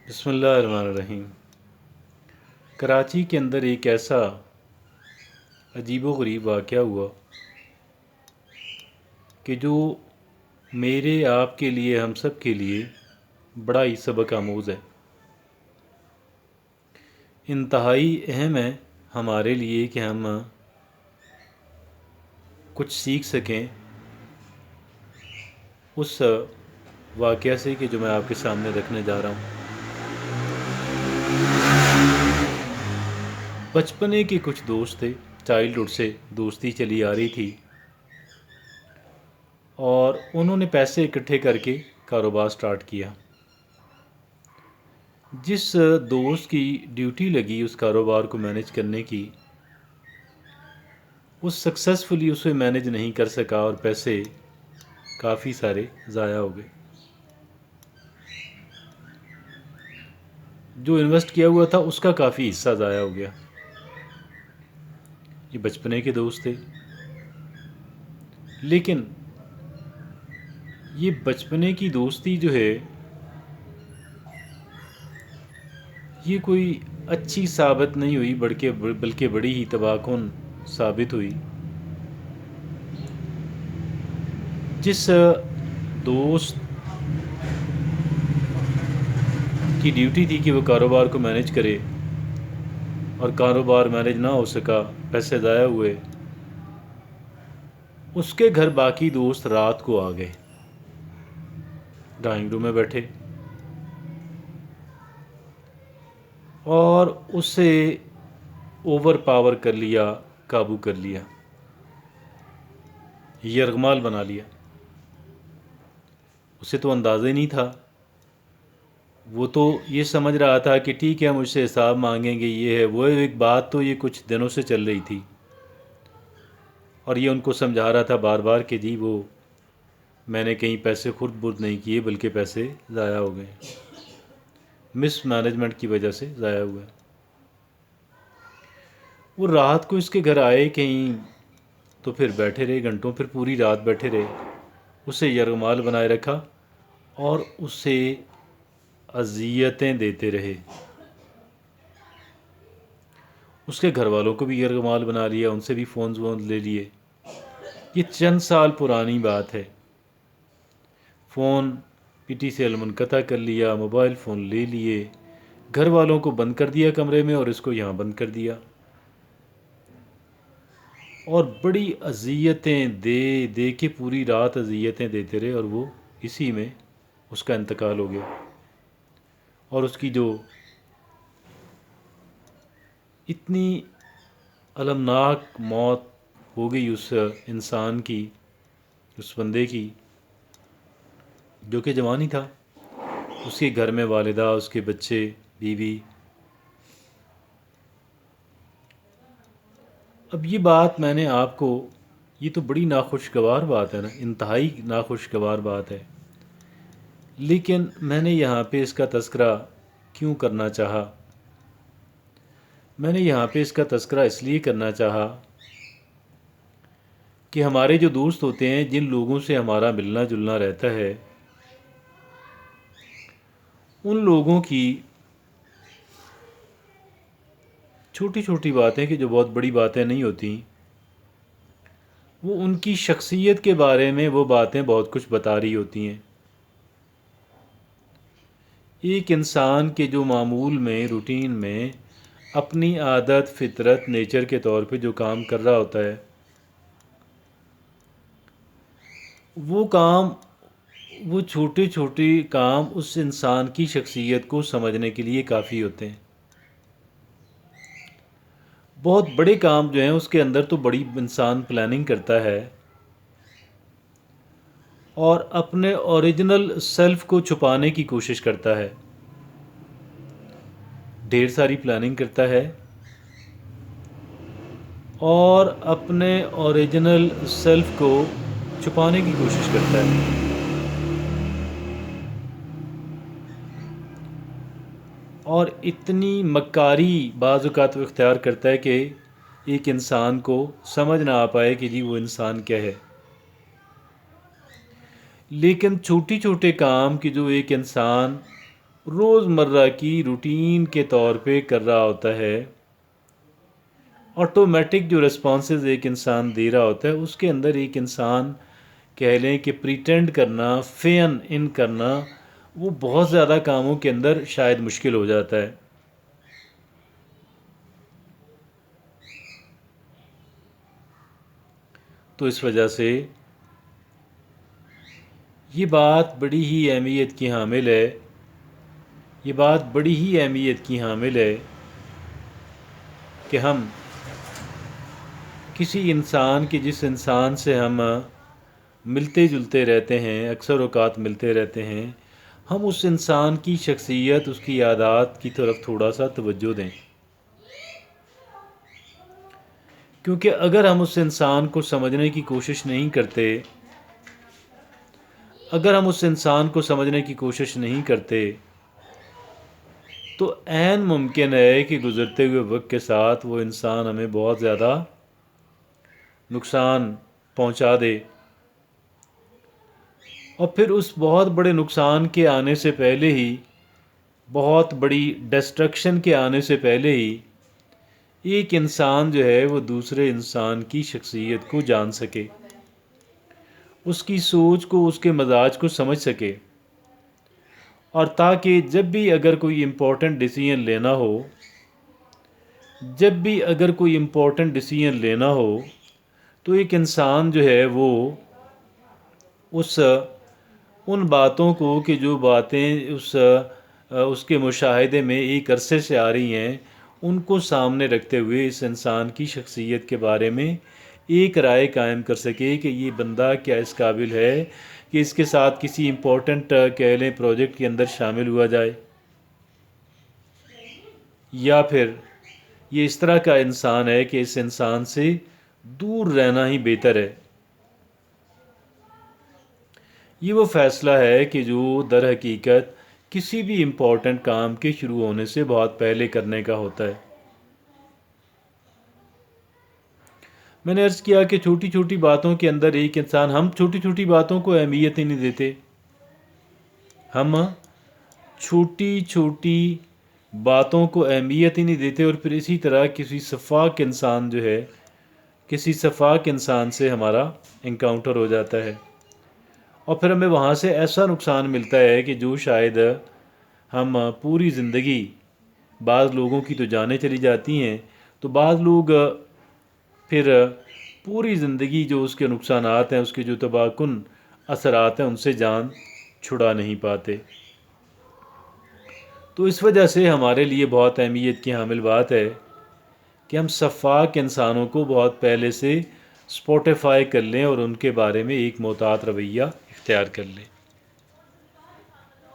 बिस्मिल्लाहिर्रहमानिर्रहीम। कराची के अंदर एक ऐसा अजीब व गरीब वाक़या हुआ कि जो मेरे आपके लिए हम सब के लिए बड़ा ही सबक आमूज़ है, इंतहाई अहम है हमारे लिए कि हम कुछ सीख सकें उस वाक़या से कि जो मैं आपके सामने रखने जा रहा हूँ। बचपने के कुछ दोस्त थे, चाइल्डहुड से दोस्ती चली आ रही थी और उन्होंने पैसे इकट्ठे करके कारोबार स्टार्ट किया। जिस दोस्त की ड्यूटी लगी उस कारोबार को मैनेज करने की, वो सक्सेसफुली उसे मैनेज नहीं कर सका और पैसे काफ़ी सारे ज़ाया हो गए। जो इन्वेस्ट किया हुआ था उसका काफ़ी हिस्सा ज़ाया हो गया। ये बचपने के दोस्त थे, लेकिन ये बचपने की दोस्ती जो है ये कोई अच्छी साबित नहीं हुई, बल्कि बड़ी ही तबाहकुन साबित हुई। जिस दोस्त की ड्यूटी थी कि वो कारोबार को मैनेज करे और कारोबार मैनेज ना हो सका, पैसे ज़ाया हुए, उसके घर बाकी दोस्त रात को आ गए, ड्राइंग रूम में बैठे और उसे ओवर पावर कर लिया, काबू कर लिया, यरगमाल बना लिया। उसे तो अंदाज़ा ही नहीं था। वो तो ये समझ रहा था कि ठीक है, मुझसे हिसाब मांगेंगे, ये है वो है। एक बात तो ये कुछ दिनों से चल रही थी और ये उनको समझा रहा था बार बार कि जी वो मैंने कहीं पैसे खुद बुर्द नहीं किए, बल्कि पैसे ज़ाया हो गए, मिस मैनेजमेंट की वजह से ज़ाया हुए। वो रात को इसके घर आए कहीं, तो फिर बैठे रहे घंटों, फिर पूरी रात बैठे रहे, उसे यरगमाल बनाए रखा और उसे अज़ियतें देते रहे। उसके घर वालों को भी यरगमाल बना लिया, उनसे भी फ़ोन वोन ले लिए। ये चंद साल पुरानी बात है। फ़ोन पीटी से अलमुनक़ता कर लिया, मोबाइल फ़ोन ले लिए, घर वालों को बंद कर दिया कमरे में और इसको यहाँ बंद कर दिया और बड़ी अज़ियतें दे दे के पूरी रात अज़ियतें देते रहे और वो इसी में उसका इंतकाल हो गया। और उसकी जो इतनी अलमनाक मौत हो गई उस इंसान की, उस बंदे की, जो कि जवान ही था। उसके घर में वालिदा, उसके बच्चे, बीवी। अब ये बात मैंने आपको, ये तो बड़ी नाखुशगवार बात है ना, इंतहाई नाखुशगवार बात है, लेकिन मैंने यहाँ पे इसका तज़किरा क्यों करना चाहा? मैंने यहाँ पे इसका तज़किरा इसलिए करना चाहा कि हमारे जो दोस्त होते हैं, जिन लोगों से हमारा मिलना जुलना रहता है, उन लोगों की छोटी छोटी बातें कि जो बहुत बड़ी बातें नहीं होती, वो उनकी शख्सियत के बारे में वो बातें बहुत कुछ बता रही होती हैं। एक इंसान के जो मामूल में, रूटीन में अपनी आदत, फितरत, नेचर के तौर पे जो काम कर रहा होता है, वो छोटे छोटे काम उस इंसान की शख्सियत को समझने के लिए काफ़ी होते हैं। बहुत बड़े काम जो हैं उसके अंदर तो बड़ी इंसान प्लानिंग करता है और अपने ओरिजिनल सेल्फ को छुपाने की कोशिश करता है, ढेर सारी प्लानिंग करता है और अपने ओरिजिनल सेल्फ को छुपाने की कोशिश करता है। और इतनी मक्कारी बाज़-औक़ात इख्तियार करता है कि एक इंसान को समझ ना आ पाए कि जी वो इंसान क्या है। लेकिन छोटे छोटे काम कि जो एक इंसान روزمرہ کی روٹین کے طور پہ کر رہا ہوتا ہے، آٹومیٹک جو رسپانسز ایک انسان دے رہا ہوتا ہے، اس کے اندر ایک انسان کہہ لیں کہ پریٹینڈ کرنا، فین ان کرنا، وہ بہت زیادہ کاموں کے اندر شاید مشکل ہو جاتا ہے۔ تو اس وجہ سے یہ بات بڑی ہی اہمیت کی حامل ہے، یہ بات بڑی ہی اہمیت کی حامل ہے کہ ہم کسی انسان کی، جس انسان سے ہم ملتے جلتے رہتے ہیں، اکثر اوقات ملتے رہتے ہیں، ہم اس انسان کی شخصیت، اس کی عادات کی طرف تھوڑا سا توجہ دیں، کیونکہ اگر ہم اس انسان کو سمجھنے کی کوشش نہیں کرتے، اگر ہم اس انسان کو سمجھنے کی کوشش نہیں کرتے تو عین ممکن ہے کہ گزرتے ہوئے وقت کے ساتھ وہ انسان ہمیں بہت زیادہ نقصان پہنچا دے، اور پھر اس بہت بڑے نقصان کے آنے سے پہلے ہی، بہت بڑی ڈسٹرکشن کے آنے سے پہلے ہی، ایک انسان جو ہے وہ دوسرے انسان کی شخصیت کو جان سکے، اس کی سوچ کو، اس کے مزاج کو سمجھ سکے، اور تاکہ جب بھی اگر کوئی امپورٹنٹ ڈیسیژن لینا ہو، جب بھی اگر کوئی امپورٹنٹ ڈیسیژن لینا ہو تو ایک انسان جو ہے وہ ان باتوں کو، کہ جو باتیں اس کے مشاہدے میں ایک عرصے سے آ رہی ہیں، ان کو سامنے رکھتے ہوئے اس انسان کی شخصیت کے بارے میں ایک رائے قائم کر سکے کہ یہ بندہ کیا اس قابل ہے کہ اس کے ساتھ کسی امپورٹنٹ کہہ لیں پروجیکٹ کے اندر شامل ہوا جائے، یا پھر یہ اس طرح کا انسان ہے کہ اس انسان سے دور رہنا ہی بہتر ہے۔ یہ وہ فیصلہ ہے کہ جو در حقیقت کسی بھی امپورٹنٹ کام کے شروع ہونے سے بہت پہلے کرنے کا ہوتا ہے۔ میں نے عرض کیا کہ چھوٹی چھوٹی باتوں کے اندر ایک انسان، ہم چھوٹی چھوٹی باتوں کو اہمیت ہی نہیں دیتے، ہم چھوٹی چھوٹی باتوں کو اہمیت ہی نہیں دیتے، اور پھر اسی طرح کسی سفاک انسان جو ہے، کسی سفاک انسان سے ہمارا انکاؤنٹر ہو جاتا ہے، اور پھر ہمیں وہاں سے ایسا نقصان ملتا ہے کہ جو شاید ہم پوری زندگی، بعض لوگوں کی تو جانیں چلی جاتی ہیں، تو بعض لوگ پھر پوری زندگی جو اس کے نقصانات ہیں، اس کے جو تباہ کن اثرات ہیں، ان سے جان چھڑا نہیں پاتے۔ تو اس وجہ سے ہمارے لیے بہت اہمیت کی حامل بات ہے کہ ہم شفاق انسانوں کو بہت پہلے سے سپوٹیفائی کر لیں اور ان کے بارے میں ایک محتاط رویہ اختیار کر لیں۔